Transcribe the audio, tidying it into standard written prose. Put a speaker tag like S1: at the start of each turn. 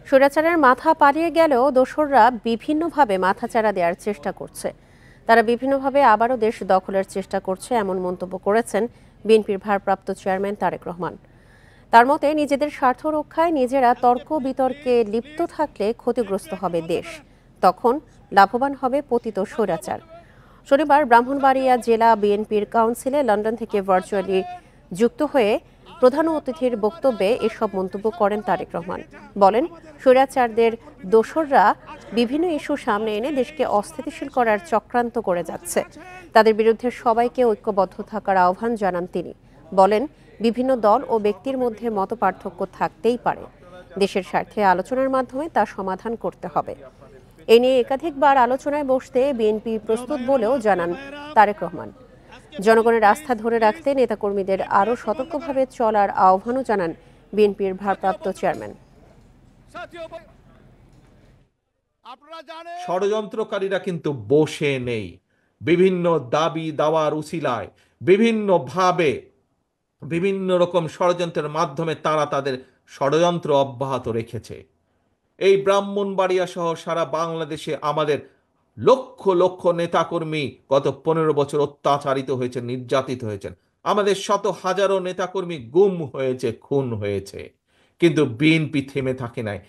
S1: স্বৈরাচারের মাথা পালিয়ে গেলেও দোসররা বিভিন্নভাবে মাথাচাড়া দেওয়ার চেষ্টা করছে। তারা বিভিন্নভাবে আবারও দেশ দখলের চেষ্টা করছে, এমন মন্তব্য করেছেন বিএনপির ভারপ্রাপ্ত চেয়ারম্যান তারেক রহমান। তার মতে, নিজেদের স্বার্থ রক্ষায় নিজেরা তর্ক বিতর্কে লিপ্ত থাকলে ক্ষতিগ্রস্ত হবে দেশ, তখন লাভবান হবে পতিত স্বৈরাচার। শনিবার ব্রাহ্মণবাড়িয়া জেলা বিএনপির কাউন্সিলে লন্ডন থেকে ভার্চুয়ালি যুক্ত হয়ে প্রধান অতিথির বক্তব্যে এসব মন্তব্য করেন তারেক রহমান। বলেন, স্বৈরাচারদের দোসররা বিভিন্ন ইস্যু সামনে এনে দেশকে অস্থিতিশীল করার চক্রান্ত করে যাচ্ছে। তাদের বিরুদ্ধে সবাইকে ঐক্যবদ্ধ থাকার আহ্বান জানান তিনি। বলেন, বিভিন্ন দল ও ব্যক্তির মধ্যে মতপার্থক্য থাকতেই পারে, দেশের স্বার্থে আলোচনার মাধ্যমে তা সমাধান করতে হবে। এ নিয়ে একাধিকবার আলোচনায় বসতে বিএনপি প্রস্তুত বলেও জানান তারেক রহমান। জনগণের আস্থা ধরে রাখতে নেতাকর্মীদের আরও সতর্কভাবে চলার আহ্বানও জানান বিএনপির ভারপ্রাপ্ত চেয়ারম্যান।
S2: ষড়যন্ত্রকারীরা কিন্তু বসে নেই। বিভিন্ন দাবি দাওয়ার উছিলায় বিভিন্নভাবে বিভিন্ন রকম ষড়যন্ত্রের মাধ্যমে তারা তাদের ষড়যন্ত্র অব্যাহত রেখেছে। এই ব্রাহ্মণবাড়িয়া সহ সারা বাংলাদেশে আমাদের লক্ষ লক্ষ নেতাকর্মী গত 15 বছর অত্যাচারিত হয়েছে, নির্যাতিত হয়েছেন। আমাদের শত হাজারো নেতাকর্মী গুম হয়েছে, খুন হয়েছে, কিন্তু বিএনপি থেমে থাকে নাই।